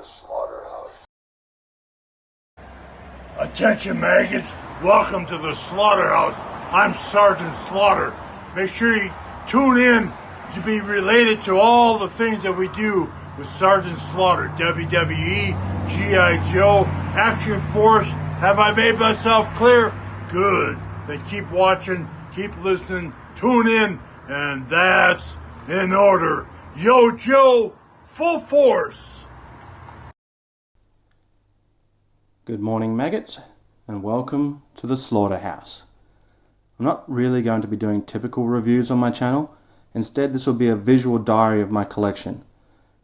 Slaughterhouse. Attention maggots, welcome to the Slaughterhouse. I'm Sgt Slaughter. Make sure you tune in to be related to all the things that we do with Sgt Slaughter. WWE, G.I.Joe, Action Force. Have I made myself clear? Good. Then keep watching, keep listening, tune in, and that's in order. Yo, Joe, full force. Good morning, maggots, and welcome to the Slaughterhouse. I'm not really going to be doing typical reviews on my channel. Instead, this will be a visual diary of my collection,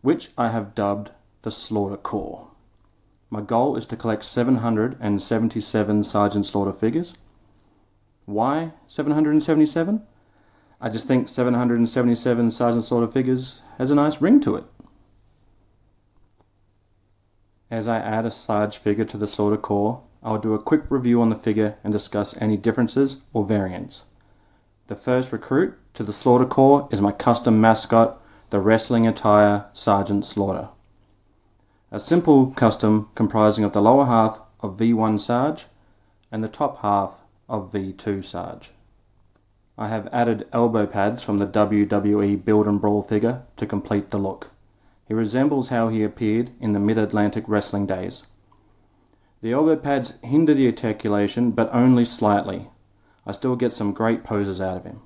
which I have dubbed the Slaughter Core. My goal is to collect 777 Sgt Slaughter figures. Why 777? I just think 777 Sgt Slaughter figures has a nice ring to it. As I add a Sarge figure to the Slaughter Core, I'll do a quick review on the figure and discuss any differences or variants. The first recruit to the Slaughter Core is my custom mascot, the Wrestling Attire Sgt Slaughter. A simple custom comprising of the lower half of V1 Sarge and the top half of V2 Sarge. I have added elbow pads from the WWE Build and Brawl figure to complete the look. He resembles how he appeared in the Mid-Atlantic wrestling days. The elbow pads hinder the articulation, but only slightly. I still get some great poses out of him.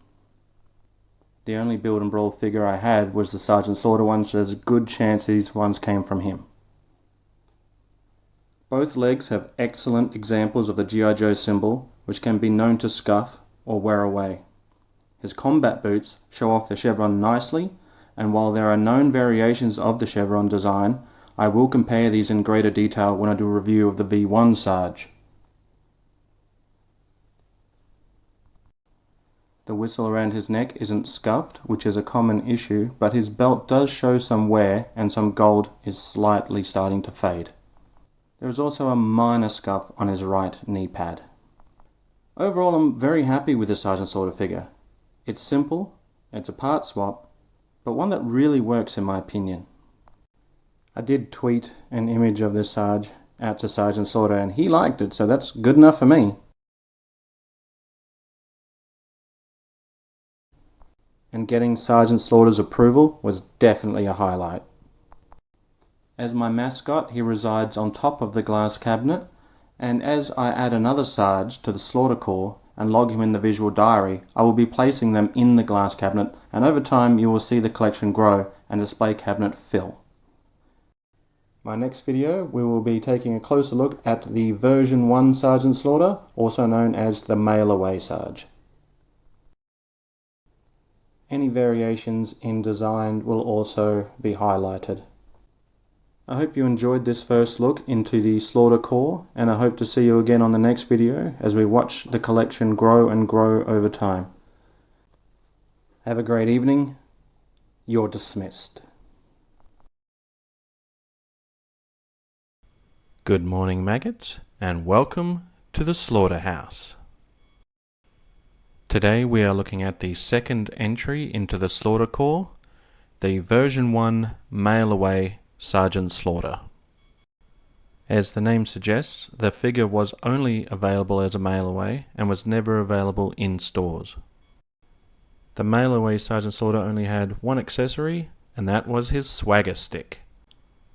The only Build and Brawl figure I had was the Sgt Slaughter one, so there's a good chance these ones came from him. Both legs have excellent examples of the G.I.Joe symbol, which can be known to scuff or wear away. His combat boots show off the chevron nicely, and while there are known variations of the chevron design, I will compare these in greater detail when I do a review of the V1 Sarge. The whistle around his neck isn't scuffed, which is a common issue, but his belt does show some wear and some gold is slightly starting to fade. There is also a minor scuff on his right knee pad. Overall, I'm very happy with the Sgt Slaughter figure. It's simple, it's a part swap, but one that really works in my opinion. I did tweet an image of this Sarge out to Sgt Slaughter and he liked it, so that's good enough for me. And getting Sgt Slaughter's approval was definitely a highlight. As my mascot, he resides on top of the glass cabinet, and as I add another Sarge to the Slaughter Core and log him in the visual diary, I will be placing them in the glass cabinet, and over time you will see the collection grow and display cabinet fill. My next video, we will be taking a closer look at the version 1 Sgt Slaughter, also known as the Mail Away Sarge. Any variations in design will also be highlighted. I hope you enjoyed this first look into the Slaughter Core, and I hope to see you again on the next video as we watch the collection grow and grow over time. Have a great evening. You're dismissed. Good morning, maggots, and welcome to the Slaughterhouse. Today we are looking at the second entry into the Slaughter Core, the version 1 Mail Away Sgt Slaughter. As the name suggests, the figure was only available as a mail away and was never available in stores. The mail away Sgt Slaughter only had one accessory, and that was his swagger stick.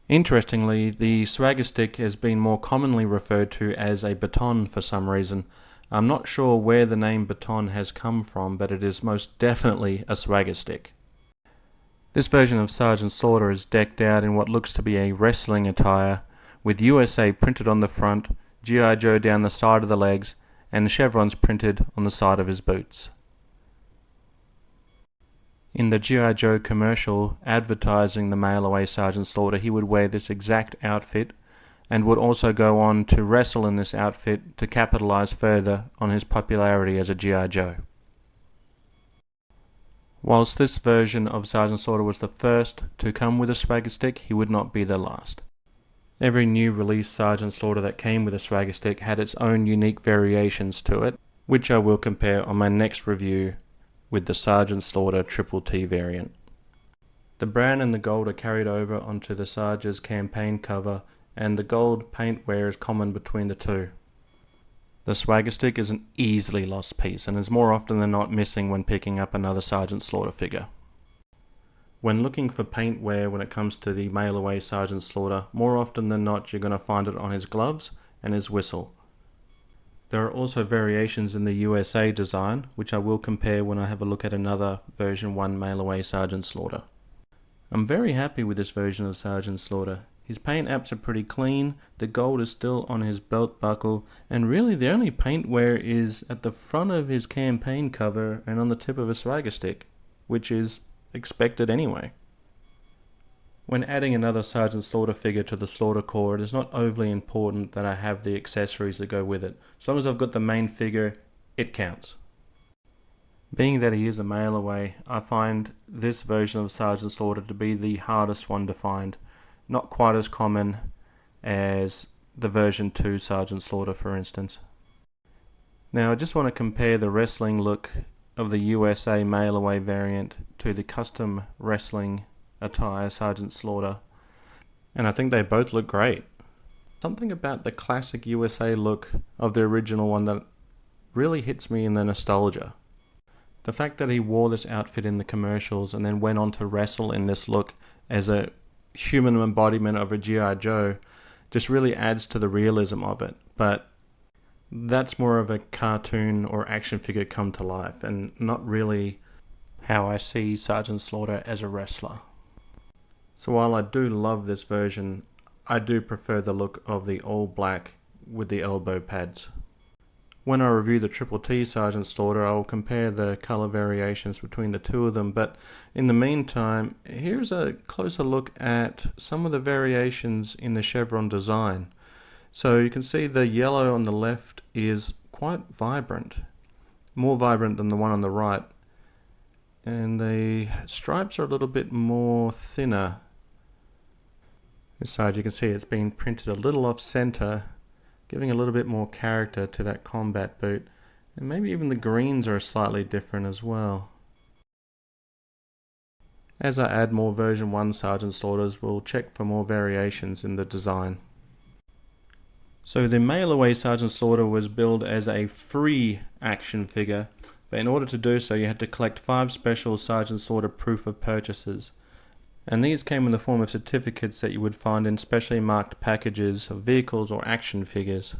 Interestingly, the swagger stick has been more commonly referred to as a baton for some reason. I'm not sure where the name baton has come from, but it is most definitely a swagger stick. This version of Sgt Slaughter is decked out in what looks to be a wrestling attire, with USA printed on the front, G.I.Joe down the side of the legs, and chevrons printed on the side of his boots. In the G.I.Joe commercial advertising the Mail Away Sgt Slaughter, he would wear this exact outfit, and would also go on to wrestle in this outfit to capitalize further on his popularity as a G.I. Joe. Whilst this version of Sgt Slaughter was the first to come with a swagger stick, he would not be the last. Every new release Sgt Slaughter that came with a swagger stick had its own unique variations to it, which I will compare on my next review with the Sgt Slaughter Triple T variant. The brown and the gold are carried over onto the Sarge's campaign cover, and the gold paint wear is common between the two. The swagger stick is an easily lost piece and is more often than not missing when picking up another Sgt Slaughter figure. When looking for paint wear when it comes to the mail away Sgt Slaughter, more often than not you're going to find it on his gloves and his whistle. There are also variations in the USA design, which I will compare when I have a look at another version 1 mail away Sgt Slaughter. I'm very happy with this version of Sgt Slaughter. His paint apps are pretty clean, the gold is still on his belt buckle, and really the only paint wear is at the front of his campaign cover and on the tip of a swagger stick, which is expected anyway. When adding another Sgt Slaughter figure to the Slaughter Corps, it is not overly important that I have the accessories that go with it. As long as I've got the main figure, it counts. Being that he is a mail away, I find this version of Sgt Slaughter to be the hardest one to find. Not quite as common as the version 2 Sgt Slaughter, for instance. Now I just want to compare the wrestling look of the USA mail away variant to the custom Wrestling Attire Sgt Slaughter, and I think they both look great. Something about the classic USA look of the original one that really hits me in the nostalgia. The fact that he wore this outfit in the commercials and then went on to wrestle in this look as a human embodiment of a G.I. Joe just really adds to the realism of it, but that's more of a cartoon or action figure come to life and not really how I see Sgt Slaughter as a wrestler. So while I do love this version, I do prefer the look of the all black with the elbow pads. When I review the Triple T Sgt Slaughter, I will compare the colour variations between the two of them, but in the meantime, here's a closer look at some of the variations in the chevron design. So you can see the yellow on the left is quite vibrant, more vibrant than the one on the right, and the stripes are a little bit more thinner. This side you can see it's been printed a little off center, giving a little bit more character to that combat boot, and maybe even the greens are slightly different as well. As I add more version 1 Sgt Slaughters, we'll check for more variations in the design. So the mail away Sgt Slaughter was billed as a free action figure, but in order to do so you had to collect 5 special Sgt Slaughter proof of purchases. And these came in the form of certificates that you would find in specially marked packages of vehicles or action figures.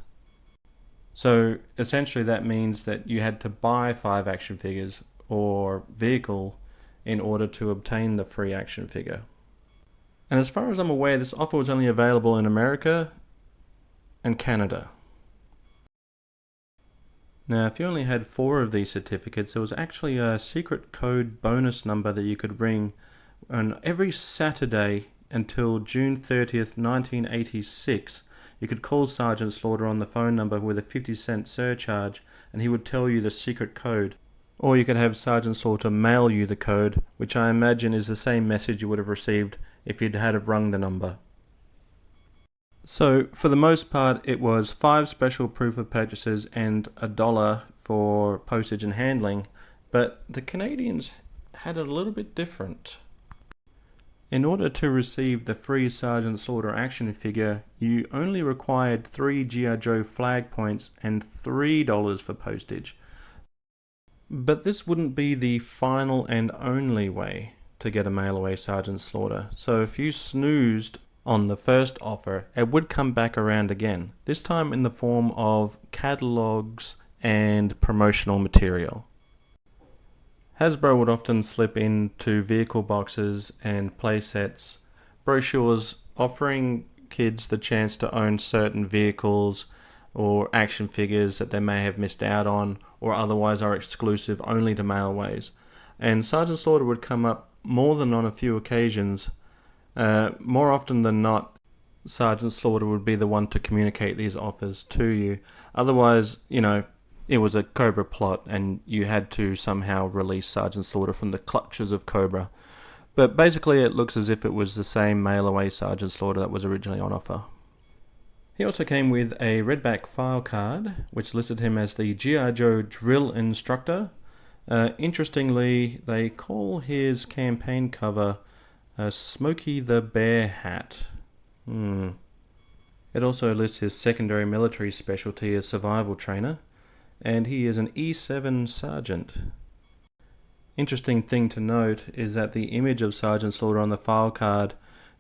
So essentially that means that you had to buy 5 action figures or vehicle in order to obtain the free action figure. And as far as I'm aware, this offer was only available in America and Canada. Now if you only had 4 of these certificates, there was actually a secret code bonus number that you could ring on every Saturday until June 30th, 1986. You could call Sgt Slaughter on the phone number with a 50-cent surcharge and he would tell you the secret code. Or you could have Sgt Slaughter mail you the code, which I imagine is the same message you would have received if you'd had rung the number. So for the most part it was 5 special proof of purchases and $1 for postage and handling, but the Canadians had it a little bit different. In order to receive the free Sgt Slaughter action figure, you only required 3 G.I. Joe flag points and $3 for postage. But this wouldn't be the final and only way to get a mail away Sgt Slaughter. So if you snoozed on the first offer, it would come back around again, this time in the form of catalogs and promotional material. Hasbro would often slip into vehicle boxes and playsets brochures offering kids the chance to own certain vehicles or action figures that they may have missed out on or otherwise are exclusive only to mailways. And Sgt Slaughter would come up more than on a few occasions. More often than not, Sgt Slaughter would be the one to communicate these offers to you. Otherwise, it was a Cobra plot and you had to somehow release Sgt Slaughter from the clutches of Cobra. But basically it looks as if it was the same mail away Sgt Slaughter that was originally on offer. He also came with a redback file card which listed him as the G.I. Joe drill instructor. Interestingly, they call his campaign cover A Smokey the Bear hat. It also lists his secondary military specialty as survival trainer, and he is an E7 sergeant. Interesting thing to note is that the image of Sergeant Slaughter on the file card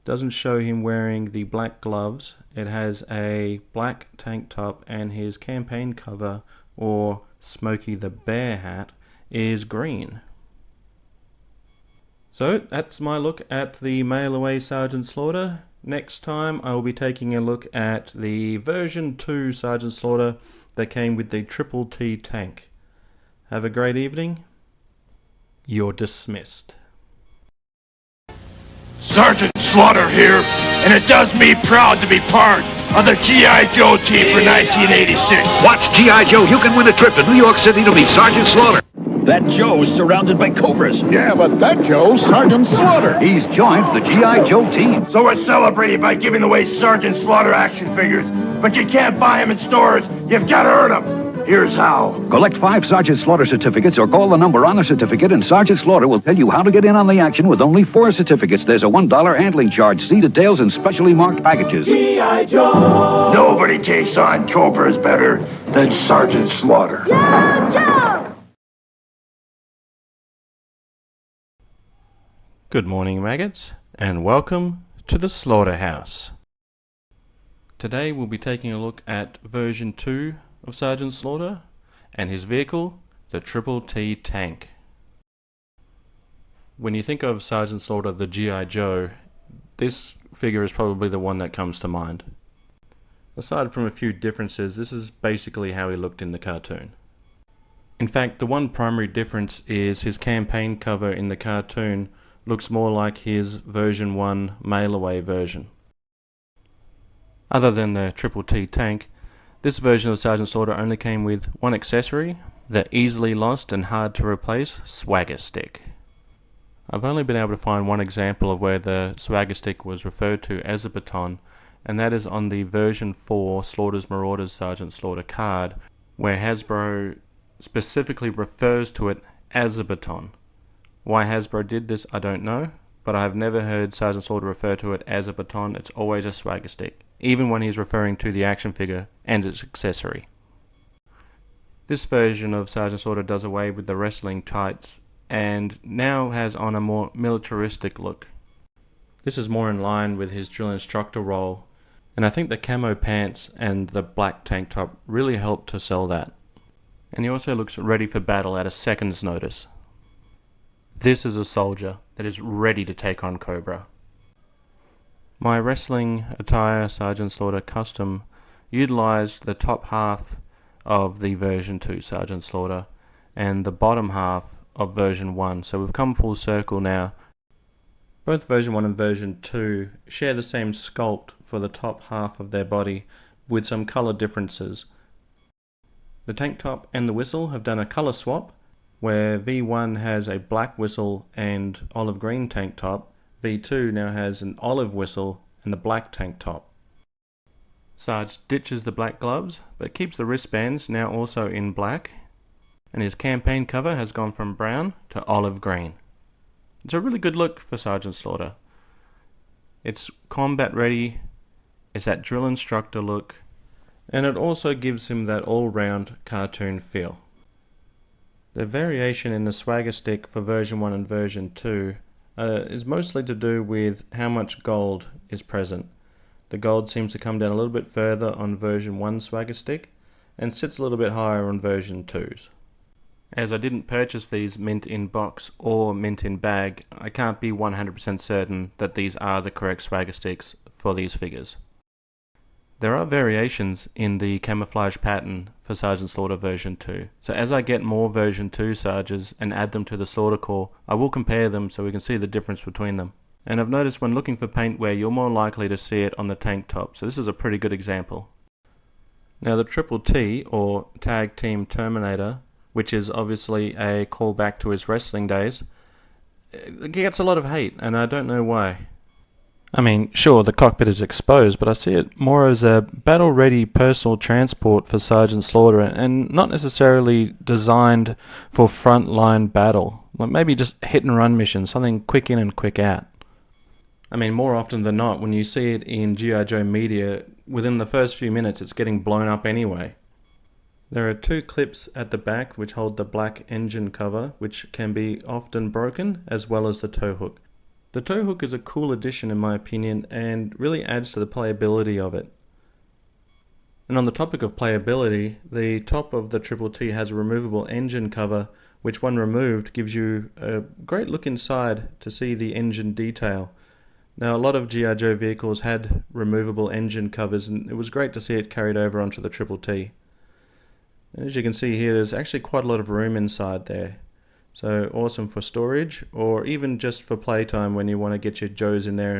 doesn't show him wearing the black gloves. It has a black tank top, and his campaign cover, or Smokey the Bear hat, is green. So that's my look at the mail away Sergeant Slaughter. Next time I will be taking a look at the version 2 Sergeant Slaughter that came with the Triple T tank. Have a great evening. You're dismissed. Sergeant Slaughter here, and it does me proud to be part of the G.I.Joe team for 1986. Watch G.I. Joe. You can win a trip to New York City to meet Sergeant Slaughter. That Joe's surrounded by cobras. Yeah, but that Joe's Sergeant Slaughter. He's joined the G.I. Joe team. So we're celebrating by giving away Sergeant Slaughter action figures, but you can't buy them in stores. You've got to earn them. Here's how. Collect 5 Sergeant Slaughter certificates or call the number on the certificate, and Sergeant Slaughter will tell you how to get in on the action with only 4 certificates. There's a $1 handling charge. See details in specially marked packages. G.I. Joe! Nobody takes on cobras better than Sergeant Slaughter. Joe! Good morning, maggots, and welcome to the Slaughterhouse. Today we'll be taking a look at version 2 of Sergeant Slaughter and his vehicle, the Triple T tank. When you think of Sergeant Slaughter, the G.I. Joe, this figure is probably the one that comes to mind. Aside from a few differences, this is basically how he looked in the cartoon. In fact, the one primary difference is his campaign cover in the cartoon looks more like his version 1 mail-away version. Other than the Triple T tank, this version of Sergeant Slaughter only came with one accessory, the easily lost and hard to replace swagger stick. I've only been able to find one example of where the swagger stick was referred to as a baton, and that is on the version 4 Slaughter's Marauders Sergeant Slaughter card, where Hasbro specifically refers to it as a baton. Why Hasbro did this, I don't know, but I have never heard Sergeant Slaughter refer to it as a baton. It's always a swagger stick, even when he's referring to the action figure and its accessory. This version of Sergeant Slaughter does away with the wrestling tights and now has on a more militaristic look. This is more in line with his drill instructor role, and I think the camo pants and the black tank top really help to sell that. And he also looks ready for battle at a second's notice. This is a soldier that is ready to take on Cobra. My Wrestling Attire Sergeant Slaughter custom utilized the top half of the version 2 Sergeant Slaughter and the bottom half of version 1, so we've come full circle now. Both version 1 and version 2 share the same sculpt for the top half of their body with some color differences. The tank top and the whistle have done a color swap, where V1 has a black whistle and olive green tank top. V2 now has an olive whistle and the black tank top. Sarge ditches the black gloves, but keeps the wristbands now also in black, and his campaign cover has gone from brown to olive green. It's a really good look for Sergeant Slaughter. It's combat ready, it's that drill instructor look, and it also gives him that all-round cartoon feel. The variation in the swagger stick for version 1 and version 2 is mostly to do with how much gold is present. The gold seems to come down a little bit further on version 1 swagger stick and sits a little bit higher on version 2's. As I didn't purchase these mint in box or mint in bag, I can't be 100% certain that these are the correct swagger sticks for these figures. There are variations in the camouflage pattern for Sergeant Slaughter version 2, so as I get more version 2 Sarges and add them to the Slaughter Corps, I will compare them so we can see the difference between them. And I've noticed when looking for paintwear, you're more likely to see it on the tank top, so this is a pretty good example. Now the Triple T, or Tag Team Terminator, which is obviously a callback to his wrestling days, it gets a lot of hate, and I don't know why. I mean, sure, the cockpit is exposed, but I see it more as a battle-ready personal transport for Sergeant Slaughter and not necessarily designed for front-line battle. Like maybe just hit-and-run missions, something quick in and quick out. I mean, more often than not, when you see it in G.I. Joe media, within the first few minutes it's getting blown up anyway. There are two clips at the back which hold the black engine cover, which can be often broken, as well as the tow hook. The tow hook is a cool addition in my opinion, and really adds to the playability of it. And on the topic of playability, the top of the Triple T has a removable engine cover, which when removed gives you a great look inside to see the engine detail. Now, a lot of G.I. Joe vehicles had removable engine covers, and it was great to see it carried over onto the Triple T. As you can see here, there's actually quite a lot of room inside there. So awesome for storage, or even just for playtime when you want to get your Joes in there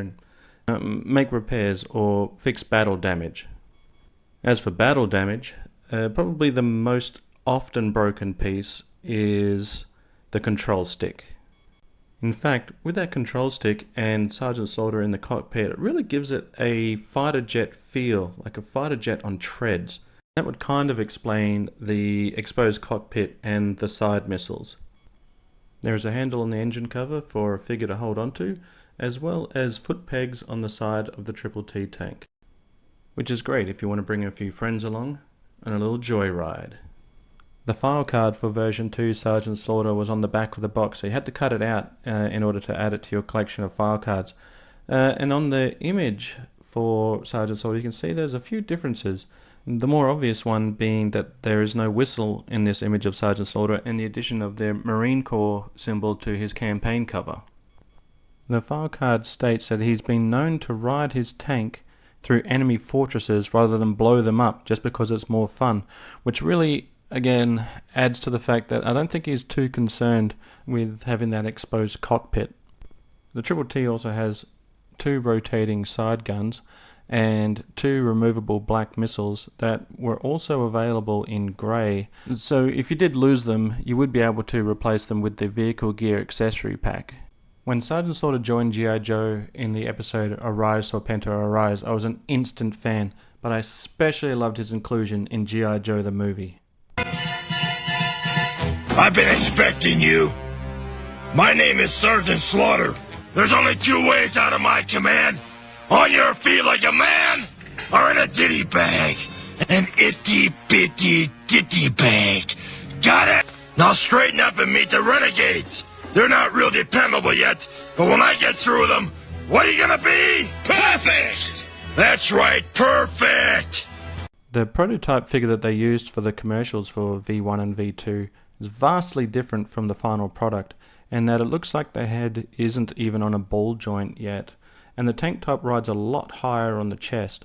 and make repairs or fix battle damage. As for battle damage, probably the most often broken piece is the control stick. In fact, with that control stick and Sgt Slaughter in the cockpit, it really gives it a fighter jet feel, like a fighter jet on treads. That would kind of explain the exposed cockpit and the side missiles. There is a handle on the engine cover for a figure to hold onto, as well as foot pegs on the side of the Triple T tank, which is great if you want to bring a few friends along on a little joyride. The file card for version 2 Sgt Slaughter was on the back of the box, so you had to cut it out in order to add it to your collection of file cards. And on the image for Sgt Slaughter, you can see there's a few differences. The more obvious one being that there is no whistle in this image of Sgt Slaughter, and the addition of the Marine Corps symbol to his campaign cover. The file card states that he's been known to ride his tank through enemy fortresses rather than blow them up, just because it's more fun, which really, again, adds to the fact that I don't think he's too concerned with having that exposed cockpit. The Triple T also has 2 rotating side guns and 2 removable black missiles that were also available in grey, so if you did lose them, you would be able to replace them with the vehicle gear accessory pack. When Sgt Slaughter joined G.I. Joe in the episode Arise Serpento Arise, I was an instant fan, but I especially loved his inclusion in G.I. Joe the movie. I've been expecting you. My name is Sgt Slaughter. There's only 2 ways out of my command. On your feet like a man, or in a ditty bag. An itty-bitty ditty bag. Got it? Now straighten up and meet the renegades. They're not real dependable yet, but when I get through them, what are you gonna be? Perfect! That's right, perfect! The prototype figure that they used for the commercials for V1 and V2 is vastly different from the final product, in that it looks like the head isn't even on a ball joint yet, and the tank top rides a lot higher on the chest,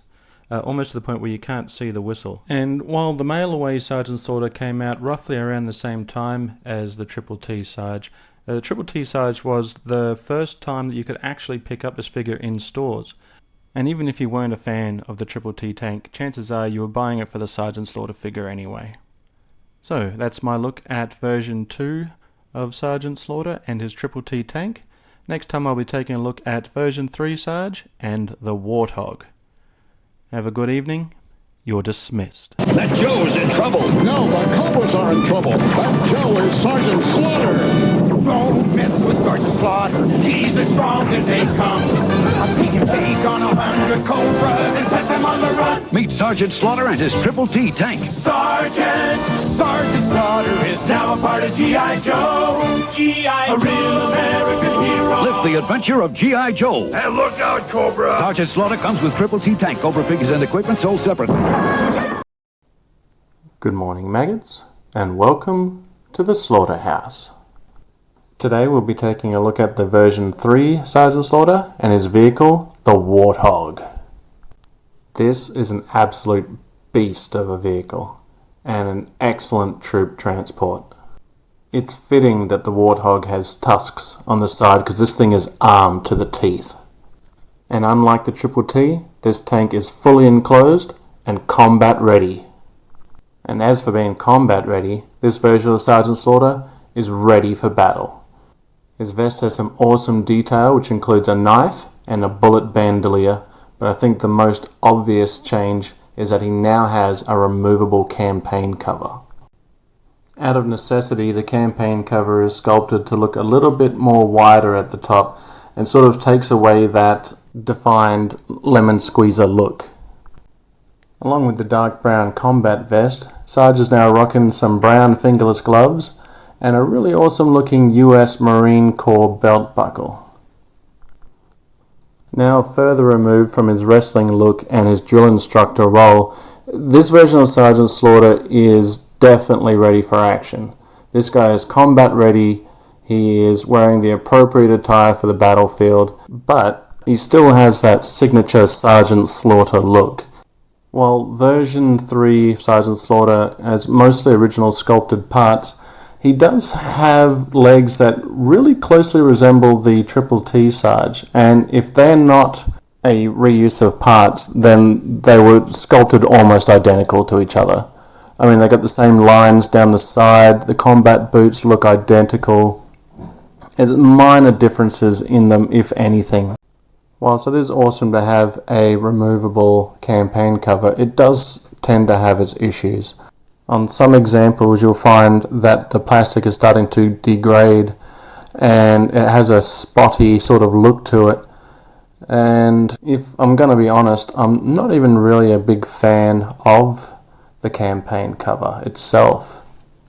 almost to the point where you can't see the whistle. And while the mail away Sgt Slaughter came out roughly around the same time as the Triple T Sarge, the Triple T Sarge was the first time that you could actually pick up this figure in stores. And even if you weren't a fan of the Triple T tank, chances are you were buying it for the Sgt Slaughter figure anyway. So that's my look at version 2 of Sgt Slaughter and his Triple T tank. Next time I'll be taking a look at version 3 Sarge and the Warthog. Have a good evening. You're dismissed. That Joe's in trouble. No, the Cobras are in trouble. That Joe is Sgt Slaughter. Don't mess with Sgt Slaughter. He's as strong as they come. I've seen him take on 100 Cobras and set them on the run. Meet Sgt Slaughter and his Triple T tank. Sgt Slaughter is now a part of G.I. Joe. G.I. Joe, a real American hero. Live the adventure of G.I. Joe. And look out, Cobra! Sgt Slaughter comes with Triple T tank. Cobra figures and equipment sold separately. Good morning, maggots, and welcome to the Slaughterhouse. Today we'll be taking a look at the version 3 Sgt Slaughter and his vehicle, the Warthog. This is an absolute beast of a vehicle and an excellent troop transport. It's fitting that the Warthog has tusks on the side because this thing is armed to the teeth. And unlike the Triple T, this tank is fully enclosed and combat ready. And as for being combat ready, this version of Sgt Slaughter is ready for battle. His vest has some awesome detail, which includes a knife and a bullet bandolier, but I think the most obvious change is that he now has a removable campaign cover. Out of necessity, the campaign cover is sculpted to look a little bit more wider at the top, and sort of takes away that defined lemon squeezer look. Along with the dark brown combat vest, Sarge is now rocking some brown fingerless gloves and a really awesome looking US Marine Corps belt buckle. Now further removed from his wrestling look and his drill instructor role, this version of Sgt Slaughter is definitely ready for action. This guy is combat ready, he is wearing the appropriate attire for the battlefield, but he still has that signature Sgt Slaughter look. While version 3 Sgt Slaughter has mostly original sculpted parts, he does have legs that really closely resemble the Triple T Sarge, and if they're not a reuse of parts, then they were sculpted almost identical to each other. I mean, they got the same lines down the side, the combat boots look identical. There's minor differences in them, if anything. Whilst it is awesome to have a removable campaign cover, it does tend to have its issues. On some examples you'll find that the plastic is starting to degrade and it has a spotty sort of look to it. And if I'm going to be honest, I'm not even really a big fan of the campaign cover itself.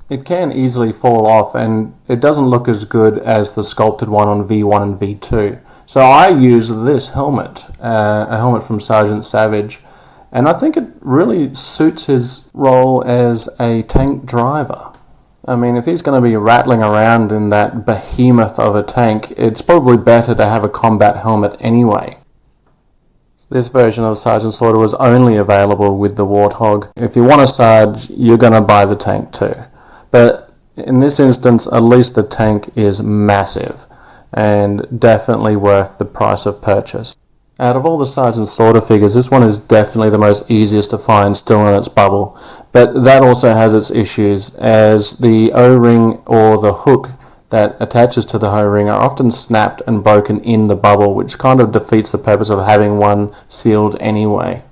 It can easily fall off and it doesn't look as good as the sculpted one on V1 and V2. So I use this helmet, a helmet from Sergeant Savage, and I think it really suits his role as a tank driver. I mean, if he's going to be rattling around in that behemoth of a tank, it's probably better to have a combat helmet anyway. This version of Sgt Slaughter was only available with the Warthog. If you want a Sarge, you're going to buy the tank too. But in this instance, at least the tank is massive and definitely worth the price of purchase. Out of all the Sgt Slaughter figures, this one is definitely the most easiest to find still in its bubble, but that also has its issues, as the O-ring or the hook that attaches to the O-ring are often snapped and broken in the bubble, which kind of defeats the purpose of having one sealed anyway.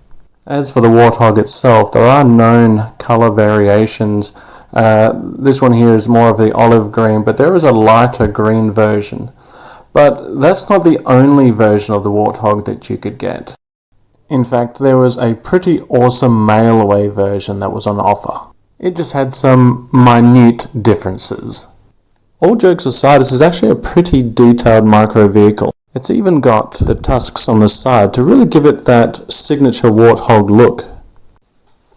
As for the Warthog itself, there are known colour variations. This one here is more of the olive green, but there is a lighter green version. But that's not the only version of the Warthog that you could get. In fact, there was a pretty awesome mail-away version that was on offer. It just had some minute differences. All jokes aside, this is actually a pretty detailed micro vehicle. It's even got the tusks on the side to really give it that signature Warthog look.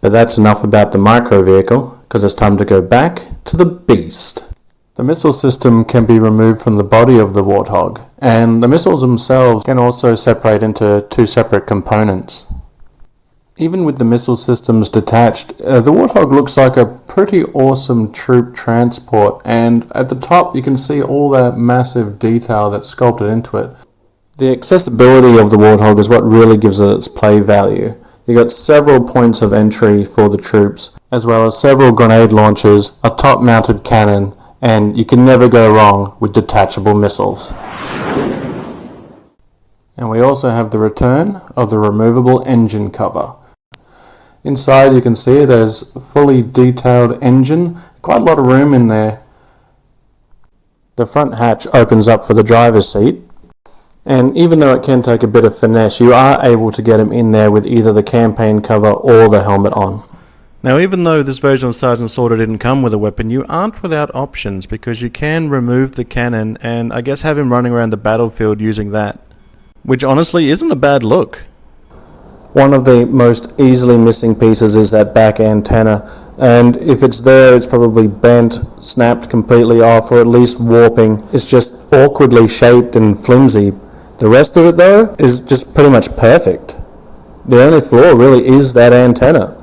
But that's enough about the micro vehicle, because it's time to go back to the beast. The missile system can be removed from the body of the Warthog, and the missiles themselves can also separate into two separate components. Even with the missile systems detached, the Warthog looks like a pretty awesome troop transport, and at the top you can see all that massive detail that's sculpted into it. The accessibility of the Warthog is what really gives it its play value. You got several points of entry for the troops, as well as several grenade launchers, a top-mounted cannon, and you can never go wrong with detachable missiles. And we also have the return of the removable engine cover. Inside you can see there's a fully detailed engine, quite a lot of room in there. The front hatch opens up for the driver's seat, and even though it can take a bit of finesse, you are able to get him in there with either the campaign cover or the helmet on. Now, even though this version of Sgt Slaughter didn't come with a weapon, you aren't without options, because you can remove the cannon and I guess have him running around the battlefield using that, which honestly isn't a bad look. One of the most easily missing pieces is that back antenna, and if it's there it's probably bent, snapped completely off, or at least warping. It's just awkwardly shaped and flimsy. The rest of it though is just pretty much perfect. The only flaw really is that antenna.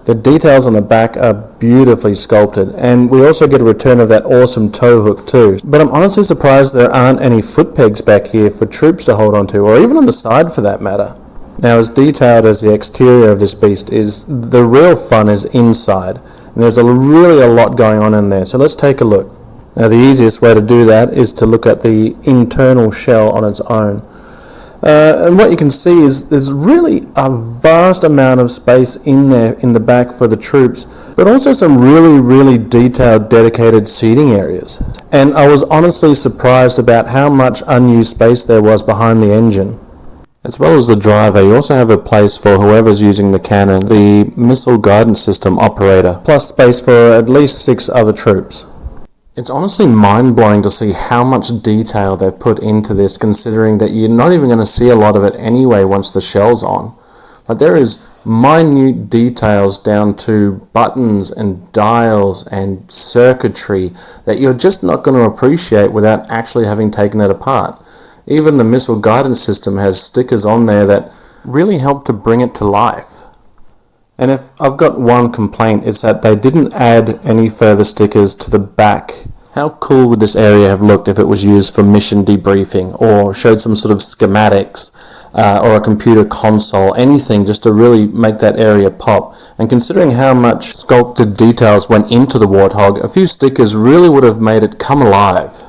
The details on the back are beautifully sculpted, and we also get a return of that awesome tow hook too. But I'm honestly surprised there aren't any foot pegs back here for troops to hold onto, or even on the side for that matter. Now, as detailed as the exterior of this beast is, the real fun is inside, and there's really a lot going on in there, so let's take a look. Now, the easiest way to do that is to look at the internal shell on its own. And what you can see is there's really a vast amount of space in there in the back for the troops, but also some really detailed dedicated seating areas. And I was honestly surprised about how much unused space there was behind the engine. As well as the driver, you also have a place for whoever's using the cannon, the missile guidance system operator, plus space for at least 6 other troops. It's honestly mind-blowing to see how much detail they've put into this, considering that you're not even going to see a lot of it anyway once the shell's on. Like, there is minute details down to buttons and dials and circuitry that you're just not going to appreciate without actually having taken it apart. Even the missile guidance system has stickers on there that really help to bring it to life. And if I've got one complaint, it's that they didn't add any further stickers to the back. How cool would this area have looked if it was used for mission debriefing, or showed some sort of schematics, or a computer console, anything just to really make that area pop. And considering how much sculpted details went into the Warthog, a few stickers really would have made it come alive.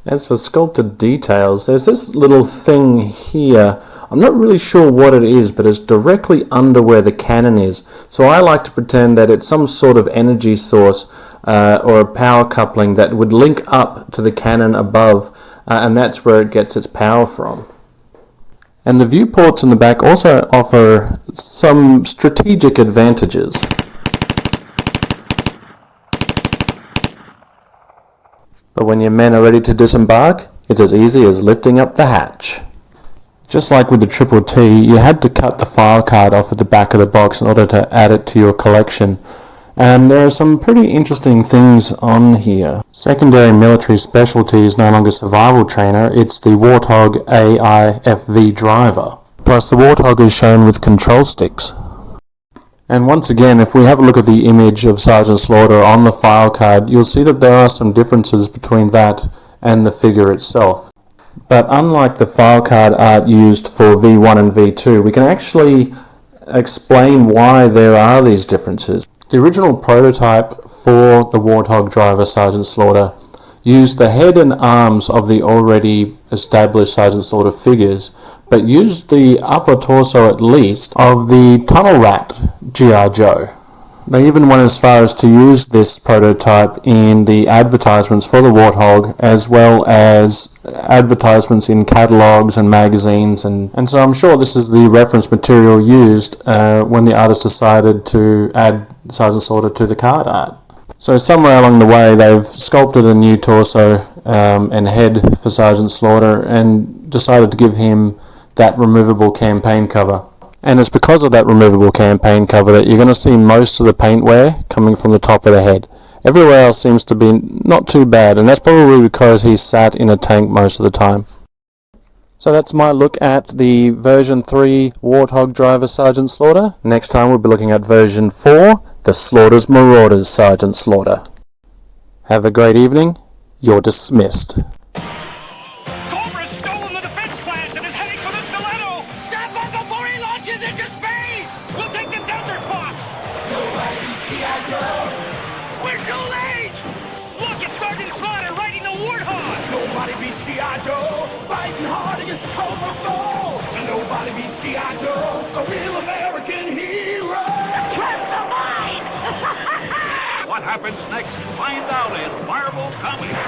As for sculpted details, there's this little thing here. I'm not really sure what it is, but it's directly under where the cannon is. So I like to pretend that it's some sort of energy source or a power coupling that would link up to the cannon above, and that's where it gets its power from. And the viewports in the back also offer some strategic advantages. But when your men are ready to disembark, it's as easy as lifting up the hatch. Just like with the Triple T, you had to cut the file card off at the back of the box in order to add it to your collection. And there are some pretty interesting things on here. Secondary military specialty is no longer survival trainer, it's the Warthog AIFV driver. Plus the Warthog is shown with control sticks. And once again, if we have a look at the image of Sgt Slaughter on the file card, you'll see that there are some differences between that and the figure itself. But unlike the file card art used for V1 and V2, we can actually explain why there are these differences. The original prototype for the Warthog driver Sgt Slaughter used the head and arms of the already established Sgt Slaughter figures, but used the upper torso at least of the tunnel rat G.I. Joe. They even went as far as to use this prototype in the advertisements for the Warthog, as well as advertisements in catalogs and magazines, and so I'm sure this is the reference material used when the artist decided to add Sgt Slaughter to the card art. So somewhere along the way they've sculpted a new torso and head for Sgt Slaughter and decided to give him that removable campaign cover. And it's because of that removable campaign cover that you're going to see most of the paint wear coming from the top of the head. Everywhere else seems to be not too bad, and that's probably because he's sat in a tank most of the time. So that's my look at the version 3 Warthog driver Sgt Slaughter. Next time we'll be looking at version 4, the Slaughter's Marauders Sgt Slaughter. Have a great evening. You're dismissed. Cobra's stolen the defense plant and is heading for the stiletto! Stop him before he launches into space! We'll take the desert fox! We're too late! Look, it's Sergeant Slaughter riding the Warthog! Nobody beats G.I.Joe, fighting hard against the Cobra foe! And nobody beats G.I.Joe, a real American hero! The traps are mine! What happens next? Find out in Marvel Comics.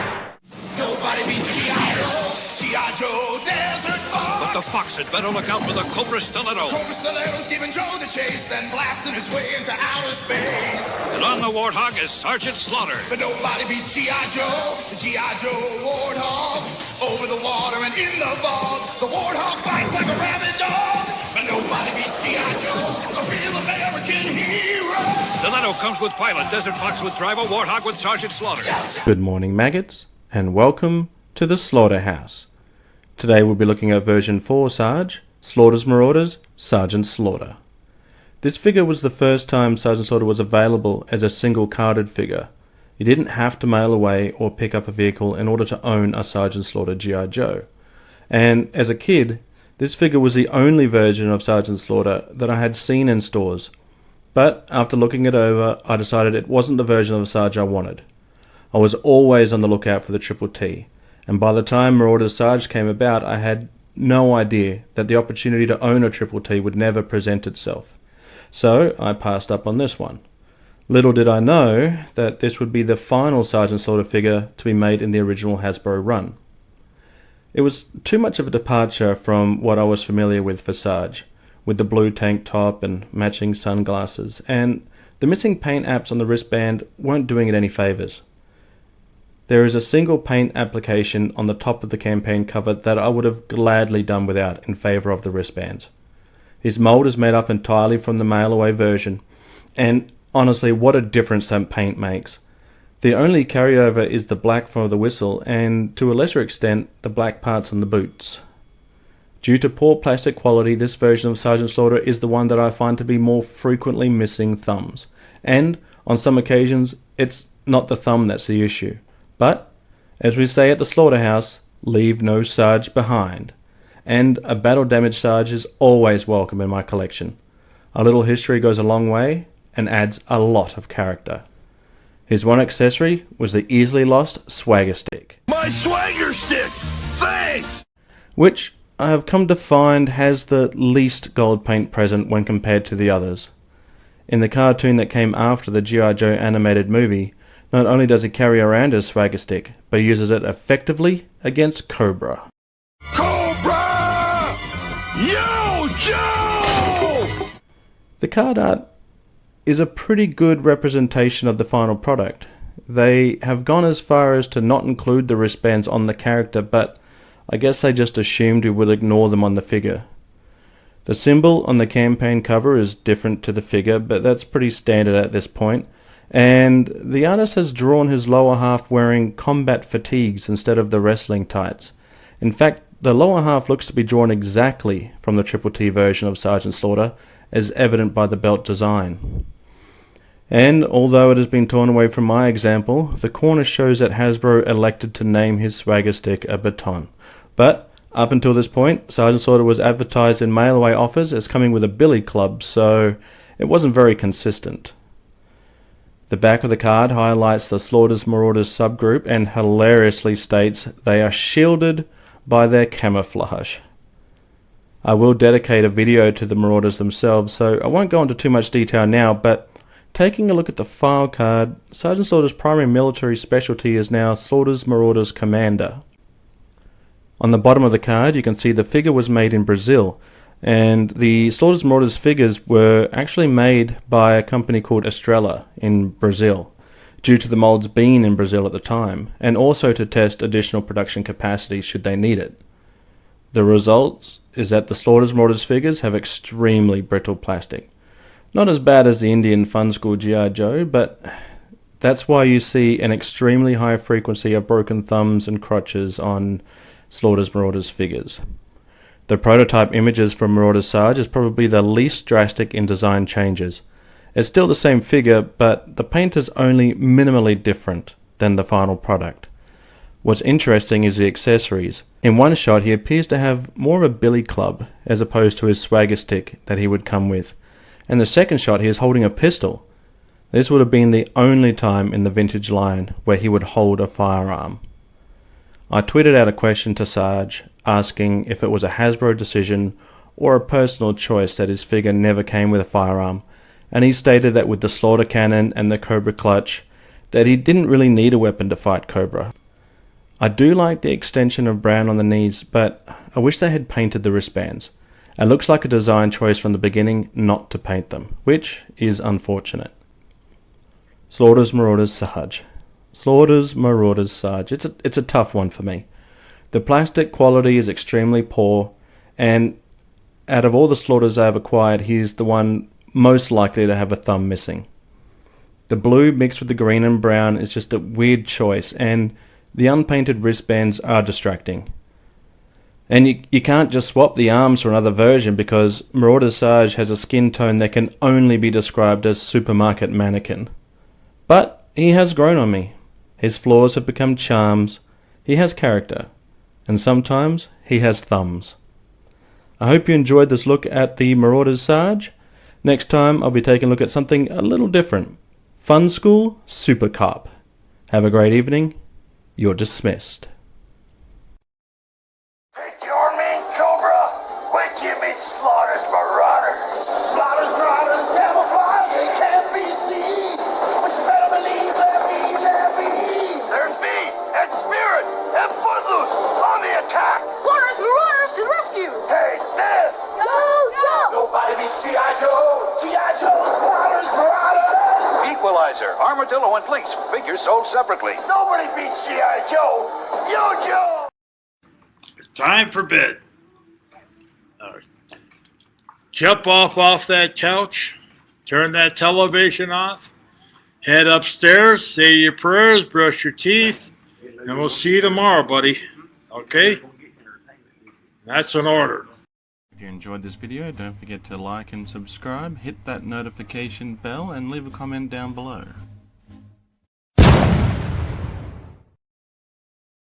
Nobody beats G.I.Joe, G.I.Joe Desert Fox! But the fox had better look out for the Cobra Stiletto! Cobra Stiletto's giving Joe the chase, then blasting its way into outer space! And on the Warthog is Sergeant Slaughter! But nobody beats G.I. Joe, the G.I. Joe Warthog! Over the water and in the fog, the Warthog fights like a rabid dog! But nobody beats G.I. Joe, a real American hero! Stiletto comes with pilot, Desert Fox with driver, Warthog with Sergeant Slaughter! Good morning, maggots, and welcome to the Slaughterhouse. Today we'll be looking at version 4 Sarge, Slaughter's Marauders, Sgt Slaughter. This figure was the first time Sgt Slaughter was available as a single carded figure. You didn't have to mail away or pick up a vehicle in order to own a Sgt Slaughter G.I. Joe. And as a kid, this figure was the only version of Sgt Slaughter that I had seen in stores. But after looking it over, I decided it wasn't the version of Sarge I wanted. I was always on the lookout for the Triple T, and by the time Marauders Sarge came about, I had no idea that the opportunity to own a Triple T would never present itself. So I passed up on this one. Little did I know that this would be the final Sgt Slaughter figure to be made in the original Hasbro run. It was too much of a departure from what I was familiar with for Sarge, with the blue tank top and matching sunglasses, and the missing paint apps on the wristband weren't doing it any favours. There is a single paint application on the top of the campaign cover that I would have gladly done without in favour of the wristbands. His mould is made up entirely from the mail-away version, and honestly, what a difference that paint makes. The only carryover is the black for the whistle, and to a lesser extent, the black parts on the boots. Due to poor plastic quality, this version of Sgt Slaughter is the one that I find to be more frequently missing thumbs, and on some occasions, it's not the thumb that's the issue. But, as we say at the Slaughterhouse, leave no Sarge behind. And a battle-damaged Sarge is always welcome in my collection. A little history goes a long way, and adds a lot of character. His one accessory was the easily lost swagger stick. My swagger stick! Thanks! Which I have come to find has the least gold paint present when compared to the others. In the cartoon that came after the G.I.Joe animated movie, not only does he carry around his swagger stick, but uses it effectively against Cobra. Cobra! Yo, Joe! The card art is a pretty good representation of the final product. They have gone as far as to not include the wristbands on the character, but I guess they just assumed we would ignore them on the figure. The symbol on the campaign cover is different to the figure, but that's pretty standard at this point. And the artist has drawn his lower half wearing combat fatigues instead of the wrestling tights. In fact, the lower half looks to be drawn exactly from the Triple T version of Sgt Slaughter, as evident by the belt design. And although it has been torn away from my example, the corner shows that Hasbro elected to name his swagger stick a baton. But up until this point, Sgt Slaughter was advertised in mail-away offers as coming with a billy club, so it wasn't very consistent. The back of the card highlights the Slaughter's Marauders subgroup and hilariously states they are shielded by their camouflage. I will dedicate a video to the Marauders themselves, so I won't go into too much detail now, but taking a look at the file card, Sgt Slaughter's primary military specialty is now Slaughter's Marauders Commander. On the bottom of the card you can see the figure was made in Brazil, and the Slaughter's Marauders figures were actually made by a company called Estrela in Brazil, due to the molds being in Brazil at the time, and also to test additional production capacity should they need it. The results is that the Slaughter's Marauders figures have extremely brittle plastic. Not as bad as the Indian Fun School G.I.Joe, but that's why you see an extremely high frequency of broken thumbs and crotches on Slaughter's Marauders figures. The prototype images from Marauders Sarge is probably the least drastic in design changes. It's still the same figure, but the paint is only minimally different than the final product. What's interesting is the accessories. In one shot he appears to have more of a billy club as opposed to his swagger stick that he would come with. In the second shot he is holding a pistol. This would have been the only time in the vintage line where he would hold a firearm. I tweeted out a question to Sarge asking if it was a Hasbro decision or a personal choice that his figure never came with a firearm, and he stated that with the Slaughter cannon and the Cobra clutch that he didn't really need a weapon to fight Cobra. I do like the extension of brown on the knees, but I wish they had painted the wristbands. It looks like a design choice from the beginning not to paint them, which is unfortunate. Slaughter's Marauders Sarge. Slaughter's Marauders Sarge. It's a tough one for me. The plastic quality is extremely poor, and out of all the Slaughters I have acquired, he's the one most likely to have a thumb missing. The blue mixed with the green and brown is just a weird choice, and the unpainted wristbands are distracting. And you can't just swap the arms for another version because Marauders Sarge has a skin tone that can only be described as supermarket mannequin. But he has grown on me. His flaws have become charms. He has character. And sometimes he has thumbs. I hope you enjoyed this look at the Marauders Sarge. Next time I'll be taking a look at something a little different. Fun School Super Cop. Have a great evening. You're dismissed. Take your main Supervisor, Armadillo, and Blinks. Figures sold separately. Nobody beats G.I. Joe. You, Joe! It's time for bed. Jump off that couch, turn that television off, head upstairs, say your prayers, brush your teeth, and we'll see you tomorrow, buddy. Okay? That's an order. If you enjoyed this video, don't forget to like and subscribe, hit that notification bell, and leave a comment down below.